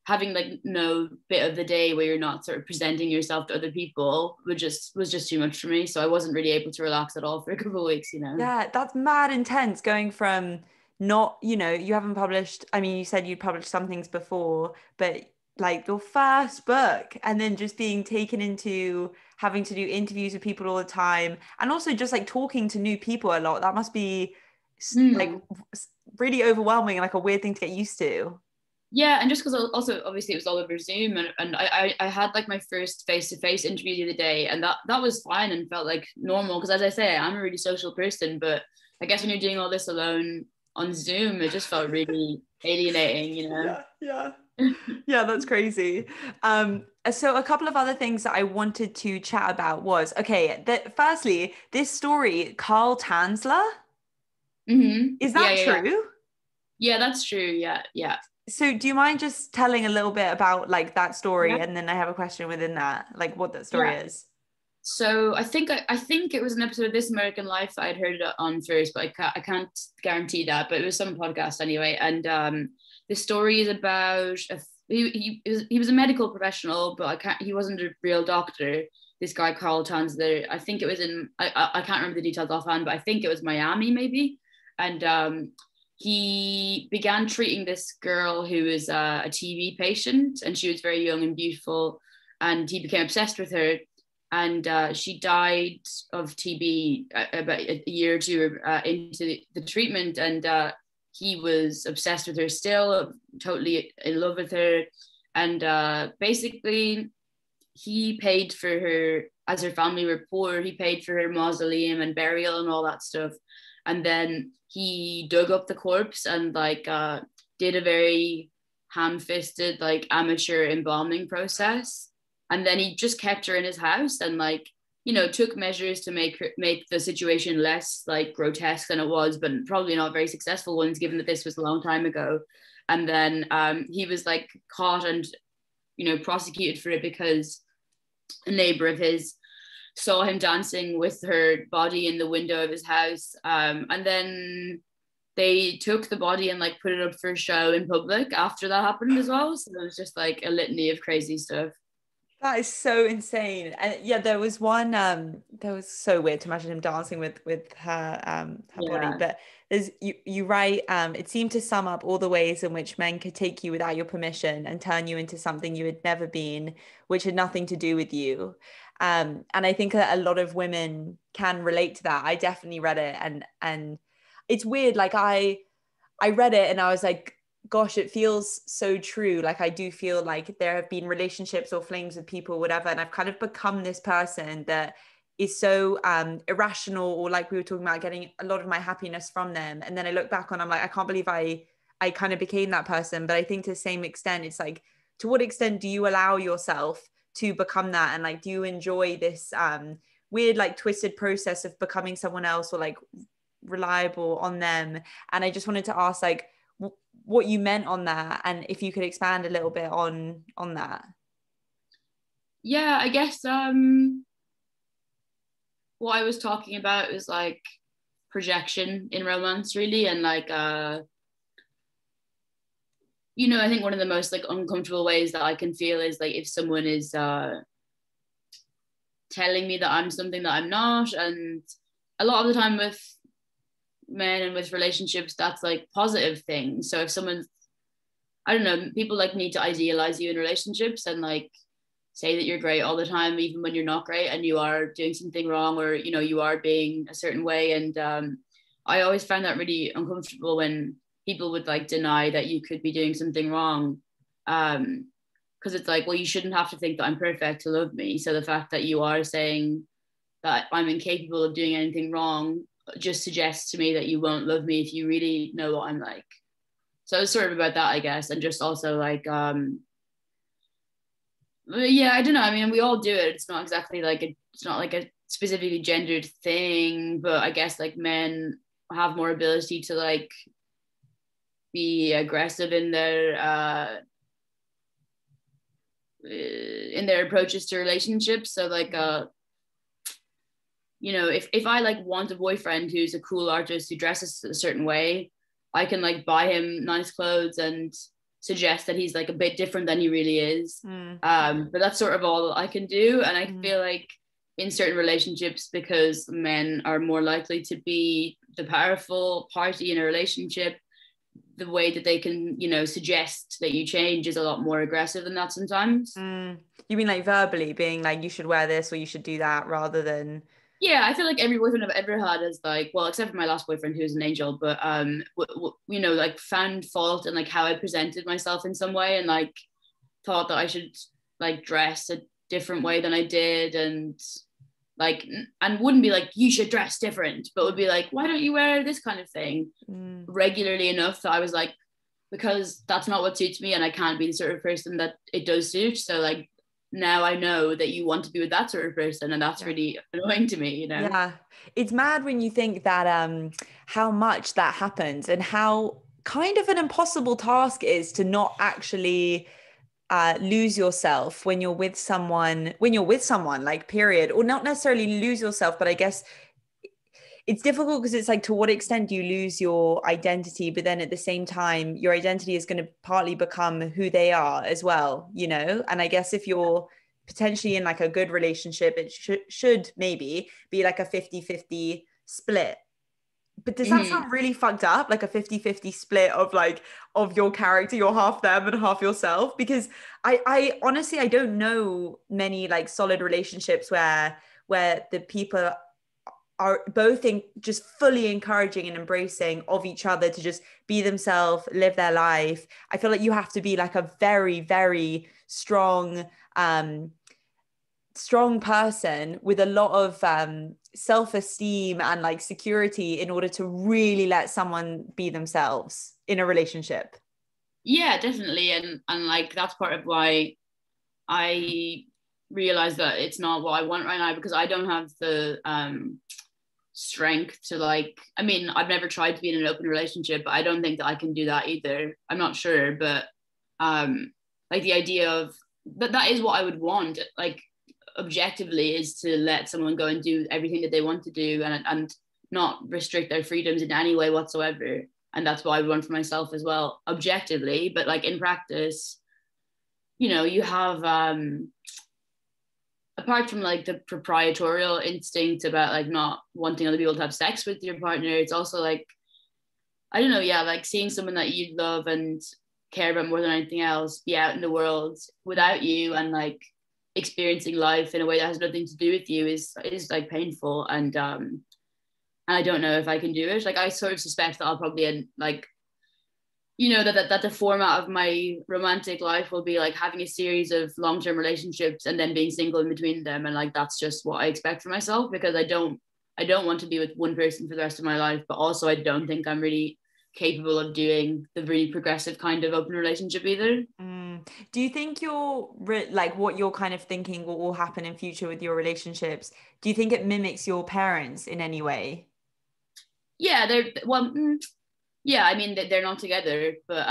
like no bit of the day where you're not sort of presenting yourself to other people was just too much for me. So I wasn't really able to relax at all for a couple of weeks, you know. Yeah, that's mad intense going from not, you know, you haven't published, I mean, you said you published some things before, but like your first book and then just being taken into having to do interviews with people all the time and also just like talking to new people a lot. That must be like Mm. really overwhelming and like a weird thing to get used to. Yeah, and just because also obviously it was all over Zoom, and I had like my first face-to-face interview the other day, and that was fine and felt like normal, because as I say, I'm a really social person, but I guess when you're doing all this alone on Zoom, it just felt really alienating, you know. Yeah, yeah. Yeah, that's crazy. So a couple of other things that I wanted to chat about was, okay, firstly, this story, Karl Tanzler, Mm-hmm. is Yeah, that yeah, yeah. true? Yeah, that's true. Yeah, yeah. So do you mind just telling a little bit about like that story Yeah. and then I have a question within that, like what that story Yeah. is? So I think it was an episode of This American Life that I'd heard it on first, but I can't guarantee that. But it was some podcast anyway, and the story is about he was a medical professional, but he wasn't a real doctor. This guy Karl Tanzler, I think it was in I can't remember the details offhand, but I think it was Miami maybe, and he began treating this girl who was a TB patient, and she was very young and beautiful, and he became obsessed with her, and she died of TB about a year or two into the treatment, and he was obsessed with her still, totally in love with her, and basically he paid for her, as her family were poor, he paid for her mausoleum and burial and all that stuff, and then he dug up the corpse and like did a very ham-fisted like amateur embalming process, and then he just kept her in his house and like, you know, took measures to make the situation less like grotesque than it was, but probably not very successful ones given that this was a long time ago. And then he was like caught and, you know, prosecuted for it because a neighbor of his saw him dancing with her body in the window of his house, and then they took the body and like put it up for a show in public after that happened as well. So it was just like a litany of crazy stuff. That is so insane. And yeah, there was one that was so weird to imagine him dancing with her body. Yeah. But there's you write it seemed to sum up all the ways in which men could take you without your permission and turn you into something you had never been, which had nothing to do with you. And I think that a lot of women can relate to that. I definitely read it and it's weird. Like I read it and I was like, gosh, it feels so true. Like I do feel like there have been relationships or flings with people, whatever, and I've kind of become this person that is so irrational, or like we were talking about, getting a lot of my happiness from them. And then I look back on, I'm like, I can't believe I kind of became that person. But I think to the same extent, it's like, to what extent do you allow yourself to become that? And like, do you enjoy this weird, like twisted process of becoming someone else or like reliable on them? And I just wanted to ask, like, what you meant on that, and if you could expand a little bit on that. Yeah, I guess what I was talking about was like projection in romance really, and like you know, I think one of the most like uncomfortable ways that I can feel is like if someone is telling me that I'm something that I'm not, and a lot of the time with men and with relationships, that's like positive things. So if someone's, I don't know, people like need to idealize you in relationships and like say that you're great all the time, even when you're not great and you are doing something wrong, or, you know, you are being a certain way. And I always found that really uncomfortable when people would like deny that you could be doing something wrong. Because it's like, well, you shouldn't have to think that I'm perfect to love me. So the fact that you are saying that I'm incapable of doing anything wrong just suggests to me that you won't love me if you really know what I'm like. So it's sort of about that, I guess. And just also like, yeah, I don't know. I mean, we all do it. It's not exactly like it's not like a specifically gendered thing, but I guess like men have more ability to like be aggressive in their approaches to relationships. So like you know, if I like want a boyfriend who's a cool artist who dresses a certain way, I can like buy him nice clothes and suggest that he's like a bit different than he really is. But that's sort of all I can do. And I feel like in certain relationships, because men are more likely to be the powerful party in a relationship, the way that they can, you know, suggest that you change is a lot more aggressive than that sometimes. You mean like verbally being like, you should wear this or you should do that, rather than... Yeah, I feel like every boyfriend I've ever had is like, well, except for my last boyfriend who was an angel, but you know, like found fault in like how I presented myself in some way, and like thought that I should like dress a different way than I did, and like, and wouldn't be like, you should dress different, but would be like, why don't you wear this kind of thing regularly enough that I was like, because that's not what suits me, and I can't be the sort of person that it does suit. So like, now I know that you want to be with that sort of person, and that's really annoying to me, you know? Yeah, it's mad when you think that how much that happens and how kind of an impossible task it is to not actually lose yourself when you're with someone, like, period. Or not necessarily lose yourself, but I guess it's difficult because it's like, to what extent do you lose your identity, but then at the same time your identity is going to partly become who they are as well, you know? And I guess if you're potentially in like a good relationship, it should maybe be like a 50-50 split. But does that sound really fucked up, like a 50-50 split of like, of your character, you're half them and half yourself? Because I honestly, I don't know many like solid relationships where the people are both just fully encouraging and embracing of each other to just be themselves, live their life. I feel like you have to be like a very, very strong person with a lot of self-esteem and like security in order to really let someone be themselves in a relationship. Yeah, definitely. And like, that's part of why I realize that it's not what I want right now, because I don't have the strength to like, I mean, I've never tried to be in an open relationship, but I don't think that I can do that either. I'm not sure, but like the idea of that is what I would want, like objectively, is to let someone go and do everything that they want to do, and not restrict their freedoms in any way whatsoever. And that's what I would want for myself as well, objectively. But like in practice, you know, you have apart from like the proprietorial instinct about like not wanting other people to have sex with your partner, it's also like, I don't know, yeah, like seeing someone that you love and care about more than anything else be out in the world without you, and like experiencing life in a way that has nothing to do with you is like painful. And I don't know if I can do it. Like, I sort of suspect that I'll probably end like, you know, that the format of my romantic life will be like having a series of long-term relationships and then being single in between them. And like, that's just what I expect for myself, because I don't want to be with one person for the rest of my life, but also I don't think I'm really capable of doing the really progressive kind of open relationship either. Do you think like what you're kind of thinking what will happen in future with your relationships, do you think it mimics your parents in any way? Yeah, yeah, I mean, they're not together, but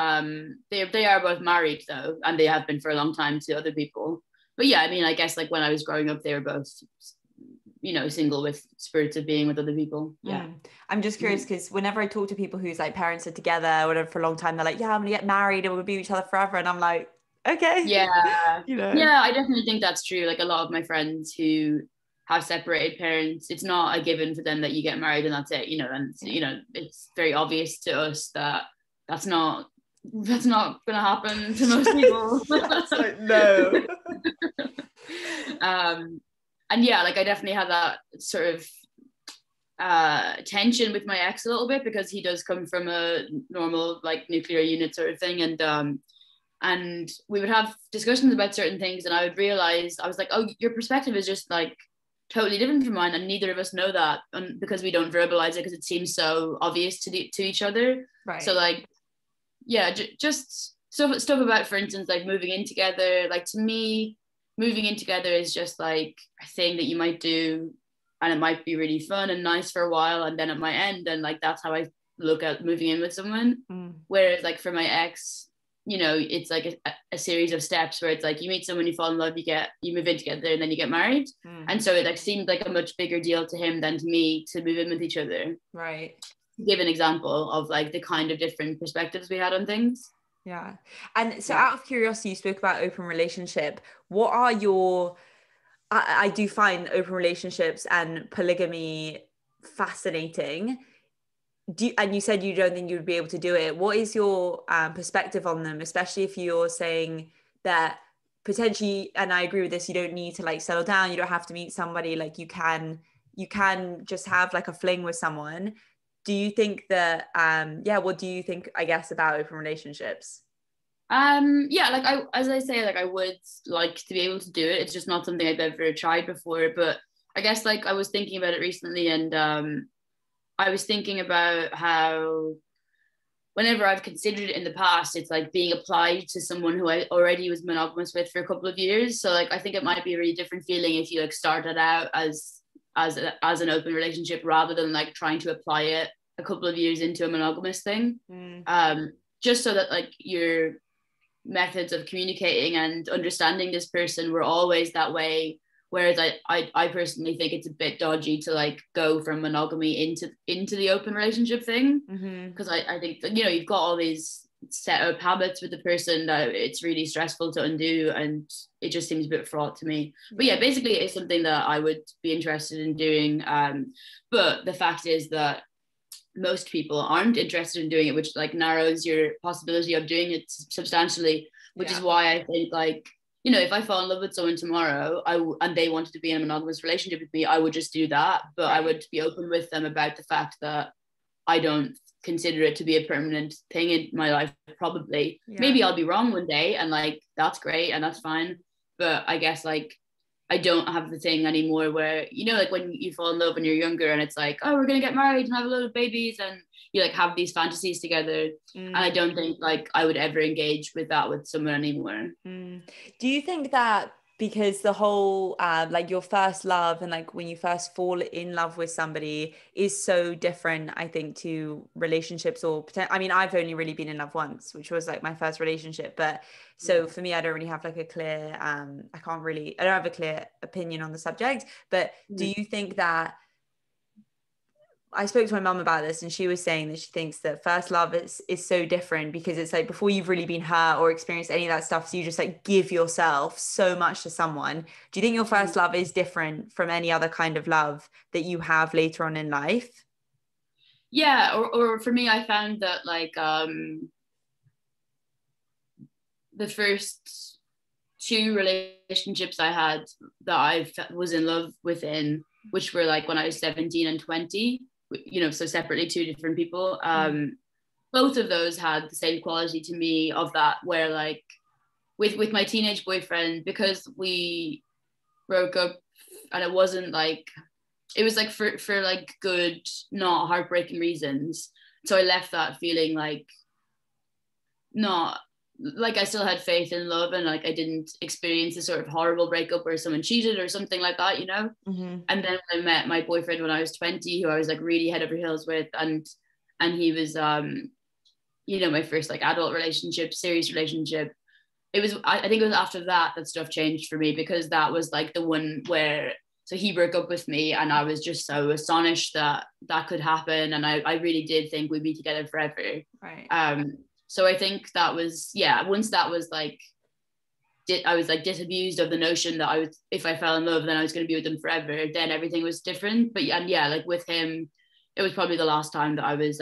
they are both married though, and they have been for a long time to other people. But yeah, I mean, I guess like when I was growing up, they were both, you know, single with spirits of being with other people. Yeah. I'm just curious because whenever I talk to people whose like parents are together or whatever for a long time, they're like, yeah, I'm gonna get married and we'll be with each other forever. And I'm like, okay. Yeah. You know. Yeah, I definitely think that's true. Like a lot of my friends who have separated parents, it's not a given for them that you get married and that's it, you know. And you know, it's very obvious to us that that's not gonna happen to most people. That's like, no. And yeah, like I definitely had that sort of tension with my ex a little bit, because he does come from a normal like nuclear unit sort of thing, and we would have discussions about certain things, and I would realize, I was like, oh, your perspective is just like totally different from mine, and neither of us know that, and because we don't verbalize it, because it seems so obvious to each other. Right. So like, yeah, just stuff about, for instance, like moving in together. Like to me, moving in together is just like a thing that you might do, and it might be really fun and nice for a while, and then it might end, and like that's how I look at moving in with someone. Whereas like for my ex, you know, it's like a series of steps where it's like you meet someone, you fall in love, you move in together, and then you get married. And so it like seemed like a much bigger deal to him than to me to move in with each other. Right. Give an example of like the kind of different perspectives we had on things. Yeah. And so out of curiosity, you spoke about open relationship. What are your, I do find open relationships and polygamy fascinating. And you said you don't think you would be able to do it. What is your perspective on them, especially if you're saying that potentially, and I agree with this, you don't need to like settle down, you don't have to meet somebody, like you can just have like a fling with someone. Do you think that what do you think, I guess, about open relationships? Yeah, like as I say, like I would like to be able to do it. It's just not something I've ever tried before, but I guess like I was thinking about it recently, and I was thinking about how whenever I've considered it in the past, it's like being applied to someone who I already was monogamous with for a couple of years. So like I think it might be a really different feeling if you like started out as an open relationship rather than like trying to apply it a couple of years into a monogamous thing. Just so that like your methods of communicating and understanding this person were always that way. Whereas I personally think it's a bit dodgy to like go from monogamy into the open relationship thing, because I think that, you know, you've got all these set up habits with the person that it's really stressful to undo, and it just seems a bit fraught to me. But yeah, basically it's something that I would be interested in doing. But the fact is that most people aren't interested in doing it, which like narrows your possibility of doing it substantially, which is why I think like, you know, if I fall in love with someone tomorrow and they wanted to be in a monogamous relationship with me, I would just do that. But I would be open with them about the fact that I don't consider it to be a permanent thing in my life, probably. Maybe I'll be wrong one day, and like, that's great and that's fine. But I guess like, I don't have the thing anymore where, you know, like when you fall in love when you're younger and it's like, oh, we're going to get married and have a lot of babies, and you like have these fantasies together. And I don't think like I would ever engage with that with someone anymore. Do you think that because the whole like your first love and like when you first fall in love with somebody is so different, I think, to relationships or I mean, I've only really been in love once, which was like my first relationship, but so for me, I don't really have like a clear I don't have a clear opinion on the subject. But do you think that, I spoke to my mum about this, and she was saying that she thinks that first love is so different because it's like before you've really been hurt or experienced any of that stuff, so you just like give yourself so much to someone. Do you think your first love is different from any other kind of love that you have later on in life? Yeah, or for me, I found that like the first two relationships I had that I was in love within, which were like when I was 17 and 20, you know, so separately, two different people. Both of those had the same quality to me of that, where like with my teenage boyfriend, because we broke up and it wasn't like, it was like for like good, not heartbreaking reasons. So I left that feeling like not like I still had faith in love, and like I didn't experience a sort of horrible breakup where someone cheated or something like that, you know. And then I met my boyfriend when I was 20, who I was like really head over heels with, and he was you know, my first like adult relationship, serious relationship. It was, I think it was after that stuff changed for me, because that was like the one where, so he broke up with me and I was just so astonished that that could happen, and I really did think we'd be together forever. Right. So I think that was, yeah, once that was like I was like disabused of the notion that if I fell in love, then I was going to be with them forever, then everything was different. But and yeah, like with him, it was probably the last time that I was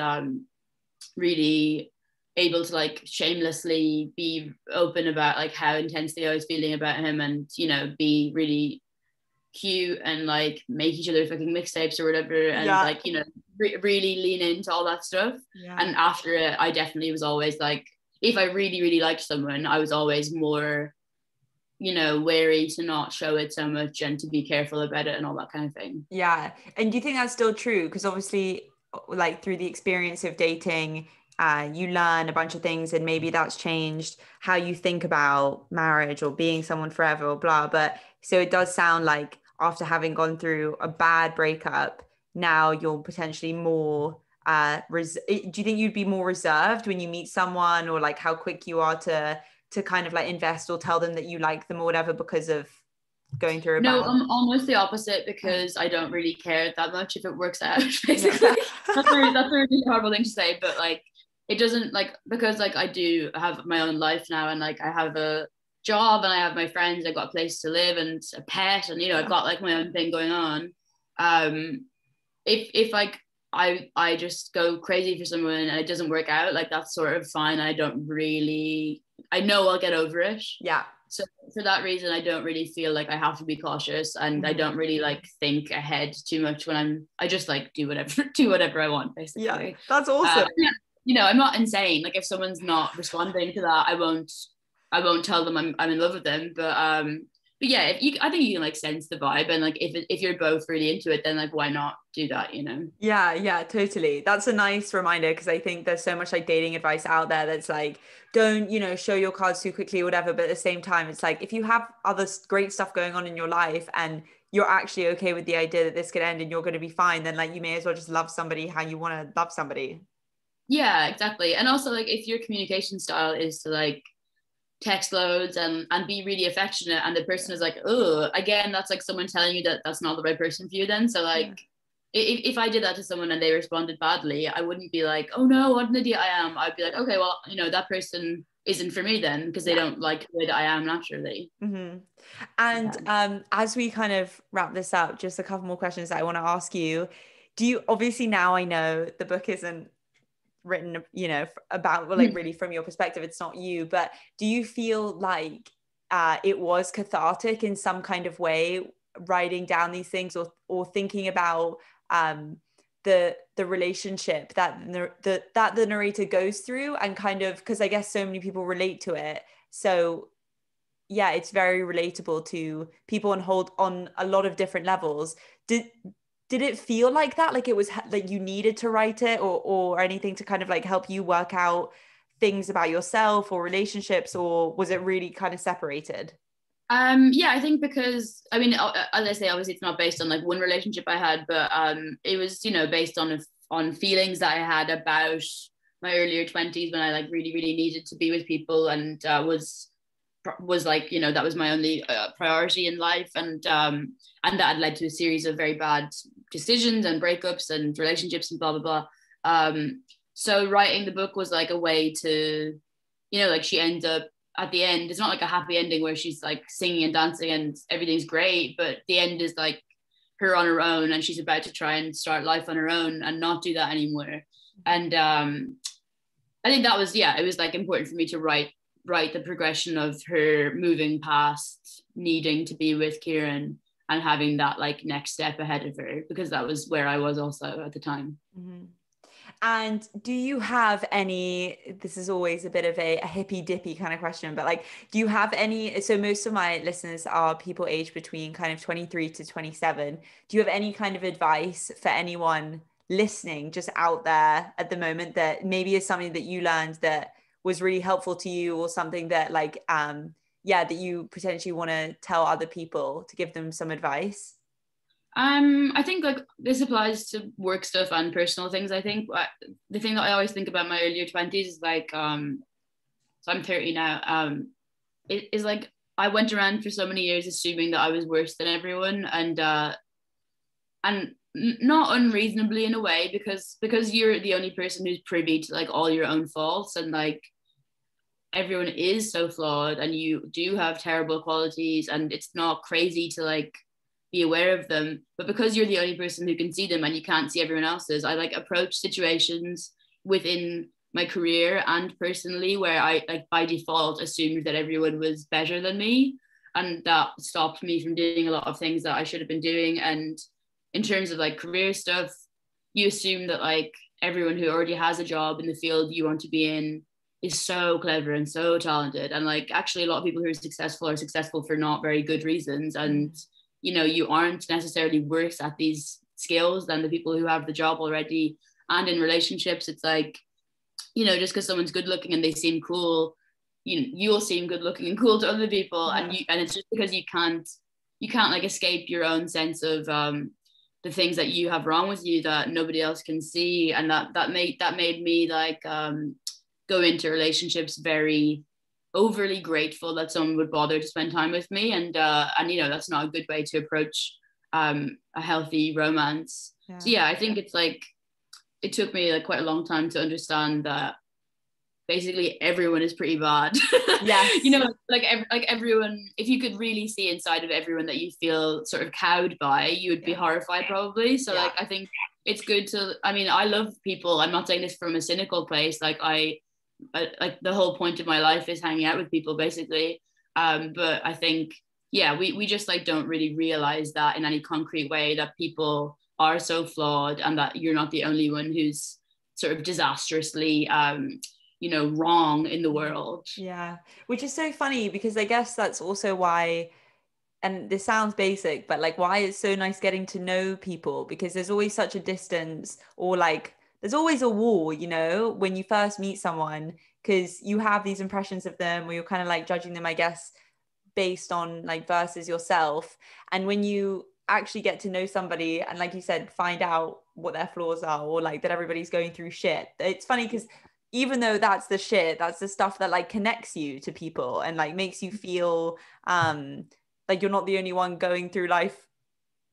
really able to like shamelessly be open about like how intensely I was feeling about him, and you know, be really cute and like make each other fucking mixtapes or whatever, and like, you know, really lean into all that stuff. And after it, I definitely was always like, if I really liked someone, I was always more, you know, wary to not show it so much and to be careful about it and all that kind of thing. Yeah. And do you think that's still true? Because obviously, like through the experience of dating, you learn a bunch of things, and maybe that's changed how you think about marriage or being someone forever or blah. But so it does sound like after having gone through a bad breakup, now you're potentially more do you think you'd be more reserved when you meet someone, or like how quick you are to kind of like invest or tell them that you like them or whatever because of going through a No, bad... I'm almost the opposite, because I don't really care that much if it works out, basically. Yeah. That's a really horrible thing to say, but like it doesn't, like, because like I do have my own life now, and like I have a job and I have my friends, I've got a place to live and a pet, and you know, I've got like my own thing going on. If like I just go crazy for someone and it doesn't work out, like that's sort of fine. I know I'll get over it. Yeah. So for that reason, I don't really feel like I have to be cautious, and I don't really like think ahead too much when I just like do whatever I want, basically. Yeah, that's awesome. You know, I'm not insane. Like if someone's not responding to that, I won't tell them I'm in love with them. But yeah, I think you can like sense the vibe, and like if you're both really into it, then like why not do that, you know? Yeah, totally. That's a nice reminder, because I think there's so much like dating advice out there that's like, don't, you know, show your cards too quickly or whatever. But at the same time, it's like if you have other great stuff going on in your life and you're actually okay with the idea that this could end and you're going to be fine, then like you may as well just love somebody how you want to love somebody. Yeah, exactly. And also like if your communication style is to like text loads and be really affectionate, and the person is like, oh, again, that's like someone telling you that that's not the right person for you then. So like if I did that to someone and they responded badly, I wouldn't be like, oh no, what an idiot I am. I'd be like, okay, well, you know, that person isn't for me then, because they don't like the way that I am naturally. And as we kind of wrap this up, just a couple more questions that I want to ask you. Do you, obviously now I know the book isn't written, you know, about like really from your perspective, it's not you, but do you feel like it was cathartic in some kind of way, writing down these things, or thinking about the relationship that the narrator goes through, and kind of, because I guess so many people relate to it, so yeah, it's very relatable to people on a lot of different levels. Did it feel like that? Like it was like you needed to write it, or anything to kind of like help you work out things about yourself or relationships, or was it really kind of separated? Yeah, I think because I mean, as I say, obviously it's not based on like one relationship I had, but it was, you know, based on feelings that I had about my earlier 20s, when I like really needed to be with people, and was like, you know, that was my only priority in life, and that had led to a series of very bad decisions and breakups and relationships and blah blah blah. So writing the book was like a way to, you know, like she ends up at the end, it's not like a happy ending where she's like singing and dancing and everything's great, but the end is like her on her own, and she's about to try and start life on her own and not do that anymore. And I think that was, yeah, it was like important for me to write the progression of her moving past needing to be with Kieran and having that like next step ahead of her, because that was where I was also at the time. And do you have any, this is always a bit of a hippy dippy kind of question, but like, do you have any, so most of my listeners are people aged between kind of 23 to 27. Do you have any kind of advice for anyone listening just out there at the moment that maybe is something that you learned that was really helpful to you, or something that like, that you potentially want to tell other people to give them some advice? I think like this applies to work stuff and personal things. I think the thing that I always think about my earlier 20s is like, so I'm 30 now. It is like I went around for so many years assuming that I was worse than everyone, and not unreasonably in a way, because you're the only person who's privy to like all your own faults, and like everyone is so flawed and you do have terrible qualities, and it's not crazy to like be aware of them. But because you're the only person who can see them and you can't see everyone else's, I like approach situations within my career and personally where I like by default assumed that everyone was better than me, and that stopped me from doing a lot of things that I should have been doing. And in terms of like career stuff, you assume that like everyone who already has a job in the field you want to be in is so clever and so talented, and like actually a lot of people who are successful for not very good reasons. And you know, you aren't necessarily worse at these skills than the people who have the job already. And in relationships, it's like, you know, just because someone's good looking and they seem cool, you'll seem good looking and cool to other people. Yeah. And it's just because you can't like escape your own sense of the things that you have wrong with you that nobody else can see. And that made me like go into relationships very overly grateful that someone would bother to spend time with me. And you know, that's not a good way to approach a healthy romance. Yeah. So yeah, I think it's like, it took me like quite a long time to understand that basically everyone is pretty bad. Yeah. You know, like everyone, if you could really see inside of everyone that you feel sort of cowed by, you would be horrified probably. So like, I think it's good to, I mean, I love people. I'm not saying this from a cynical place. Like I like the whole point of my life is hanging out with people basically. But I think, yeah, we just like don't really realize that in any concrete way, that people are so flawed and that you're not the only one who's sort of disastrously you know, wrong in the world. Yeah, which is so funny because I guess that's also why, and this sounds basic, but like why it's so nice getting to know people, because there's always such a distance, or like there's always a wall, you know, when you first meet someone, because you have these impressions of them or you're kind of like judging them, I guess, based on like versus yourself. And when you actually get to know somebody and like you said, find out what their flaws are, or like that everybody's going through shit, it's funny because even though that's the shit, that's the stuff that like connects you to people and like makes you feel like you're not the only one going through life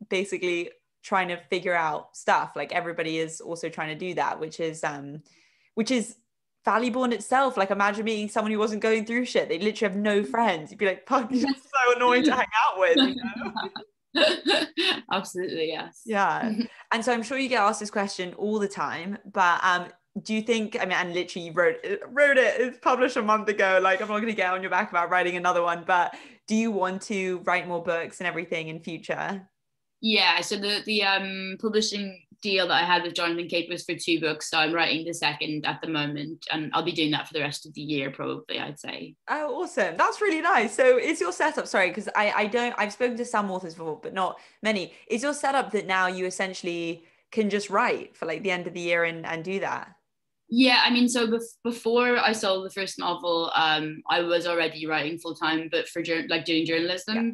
basically trying to figure out stuff. Like everybody is also trying to do that, which is valuable in itself. Like imagine meeting someone who wasn't going through shit, they literally have no friends, you'd be like, fuck, you're so annoying to hang out with, you know? Absolutely, yes. Yeah. And so I'm sure you get asked this question all the time, but do you think, I mean, and literally you wrote it, it's published a month ago, like I'm not going to get on your back about writing another one, but do you want to write more books and everything in future? Yeah, so the publishing deal that I had with Jonathan Cape was for 2 books, so I'm writing the second at the moment, and I'll be doing that for the rest of the year probably, I'd say. Oh, awesome. That's really nice. So is your setup, sorry, because I've spoken to some authors before, but not many. Is your setup that now you essentially can just write for like the end of the year and do that? Yeah, I mean, so before I sold the first novel, I was already writing full time, but for like doing journalism. Yeah.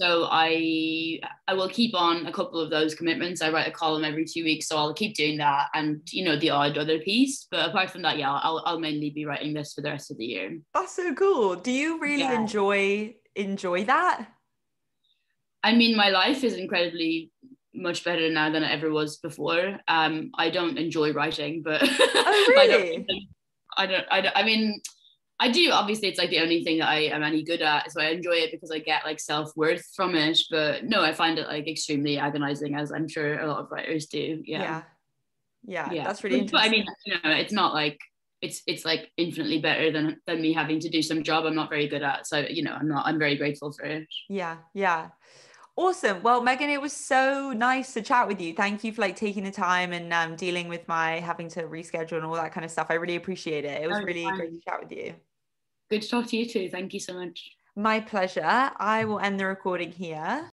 So I will keep on a couple of those commitments. I write a column every 2 weeks, so I'll keep doing that, and you know, the odd other piece. But apart from that, yeah, I'll mainly be writing this for the rest of the year. That's so cool. Do you really enjoy that? I mean, my life is incredibly much better now than it ever was before. I don't enjoy writing, but oh really? I mean, I do. Obviously, it's like the only thing that I am any good at, so I enjoy it because I get like self-worth from it. But no, I find it like extremely agonizing, as I'm sure a lot of writers do. Yeah. That's really interesting. But I mean, you know, it's not like it's like infinitely better than me having to do some job I'm not very good at. So you know, I'm very grateful for it. Yeah. Awesome. Well, Megan, it was so nice to chat with you. Thank you for like taking the time and dealing with my having to reschedule and all that kind of stuff. I really appreciate it. It was really great to chat with you. Good to talk to you too. Thank you so much. My pleasure. I will end the recording here.